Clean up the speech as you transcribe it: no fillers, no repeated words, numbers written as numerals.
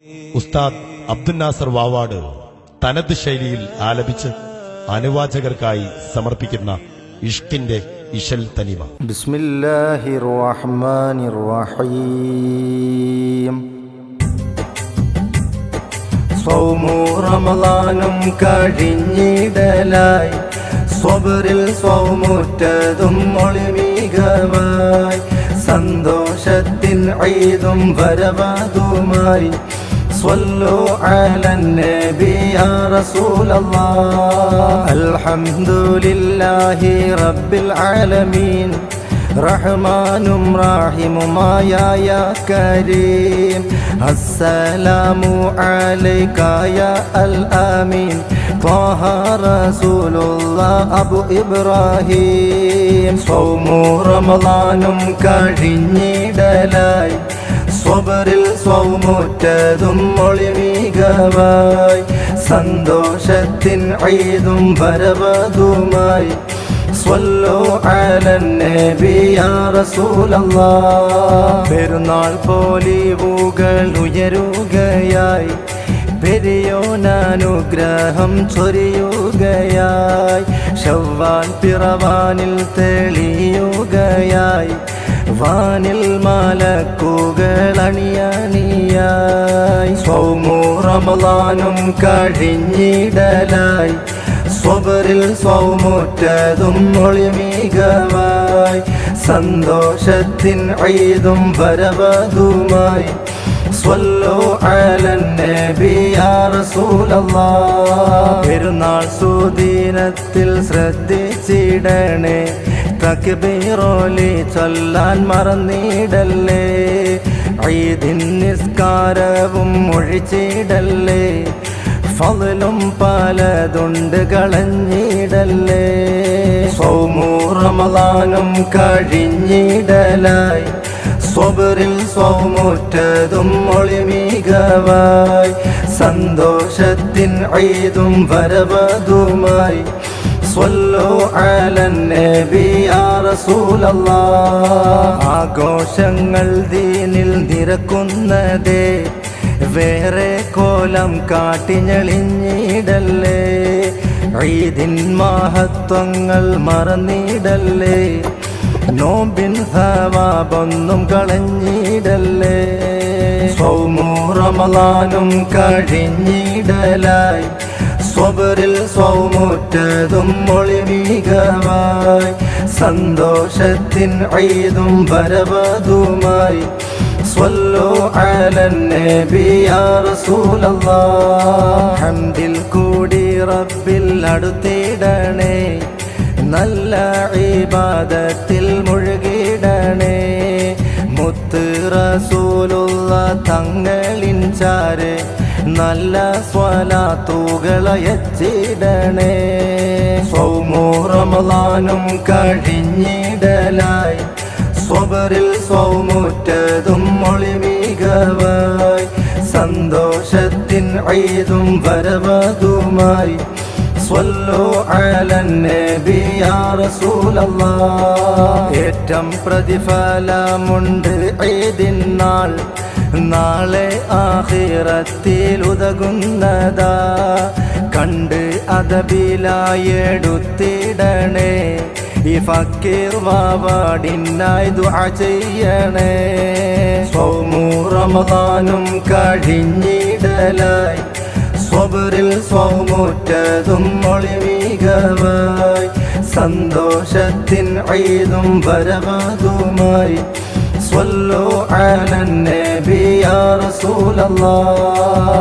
ഉസ്താദ് അബ്ദുൽ നാസർ വാവാട് തനത് ശൈലിയിൽ ആലപിച്ച് അനുവാചകർക്കായി സമർപ്പിക്കുന്ന ഇഷ്കിന്റെ ഇശൽ തനിമ. ബിസ്മില്ലാഹിർ റഹ്മാനിർ റഹീം. സൗമു റമളാനും കഴിഞ്ഞിടലായി, സ്വബറിൽ സൗമുറ്റതും ഒളിമികമായി, സന്തോഷത്തിൻ ഈദും വരവതുമായി. സ്വല്ലു അലൻ നബി യാ റസൂലല്ലാഹ്. അൽഹംദുലില്ലാഹി റബ്ബിൽ ആലമീൻ, റഹ്മാനും റഹീമുമായ യാ കരീം. അസ്സലാമു അലൈക യാ അൽ ആമീൻ, ത്വാഹ റസൂലുള്ളാഹ് അബു ഇബ്രാഹിം. സൗമു റമളാനും കഴിഞ്ഞിടലായി, സ്വബറിൽ സ്വമുറ്റതും ഒളിമികമായി, സന്തോഷത്തിൻ ഈദും വരവതുമായി. സ്വല്ലു അലൻ നബി യാ റസൂലല്ലാഹ്. പെരുന്നാൾ പോലിവുകൾ ഉയരുകയായി, പെരിയോനനുഗ്രഹം ചൊരിയുകയായി, ശവ്വാൽ പിറവാനിൽ തെളിയുകയായി, വാനിൽ മലക്കുകൾ അണിയണിയായി. സൗമു റമളാനും കഴിഞ്ഞിടലായി, സ്വബറിൽ സൗമുറ്റതും ഒളിമികമായി, സന്തോഷത്തിൻ ഈദും വരവതുമായി. സ്വല്ലു അലൻ നബി യാ റസൂലല്ലാഹ്. പെരുന്നാൾ സുദിനത്തിൽ ശ്രദ്ധിച്ചിടണേ, തക്ബീറോലി ചൊല്ലാൻ മറന്നിടല്ലേ, ഈദിൻ നിസ്കാരവും ഒഴിച്ചിടല്ലേ, ഫളലും പലതുണ്ട് കളഞ്ഞിടല്ലേ. സൗമു റമളാനും കഴിഞ്ഞിടലായി, സ്വബറിൽ സ്വമുറ്റതും ഒളിമികമായി, സന്തോഷത്തിൻ ഈദും വരവതുമായി. സ്വല്ലു അലൻ നബി യാ റസൂലല്ലാഹ്. ആഘോഷങ്ങൾ ദീനിൽ നിരക്കുന്നതേ, വേറെ കോലം കാട്ടിഞ്ഞെളിഞ്ഞിടല്ലേ, ഈദിൻ മഹത്വങ്ങൾ മറന്നിടല്ലേ, നോമ്പിൻ സവാബൊന്നും കളഞ്ഞിടല്ലേ. സൗമു റമളാനും കഴിഞ്ഞിടലായി, സ്വബറിൽ സ്വമുറ്റതും ഒളിമികമായി, സന്തോഷത്തിൻ ഈദും വരവതുമായി. സ്വല്ലു അലൻ നബി യാ റസൂലല്ലാഹ്. ഹംദിൽ കൂടി റബ്ബിൽ അടുത്തിടണേ, നല്ല ഇബാദത്തിൽ മുഴുകിടണേ, മുത്ത് റസൂലുള്ളാഹ് തങ്ങളിൻ ചാരെ നല്ല സ്വലാത്തുകളയച്ചിടണേ. സൗമു റമളാനും കഴിഞ്ഞിടലായി, സ്വബറിൽ സ്വമുറ്റതും ഒളിമികമായി, സന്തോഷത്തിൻ ഈദും വരവതുമായി. സ്വല്ലു അലൻ നബി യാ റസൂലല്ലാഹ്. ഏറ്റം പ്രതിഫലമുണ്ട് ഈദിൻ നാൾ, നാളെ ആഖിറത്തിൽ ഉതകുന്നതാ, കണ്ട് അദബിലായെടുത്തിടണേ, ഈ ഫക്കീർ വാവാടിനായി ദുആ ചെയ്യണേ. സൗമു റമളാനും കഴിഞ്ഞിടലായി, സ്വബറിൽ സ്വമുറ്റതും ഒളിമികമായി, സന്തോഷത്തിൻ ഈദും വരവതുമായി. സ്വല്ലു അലൻ നബി യാ റസൂലല്ലാഹ്.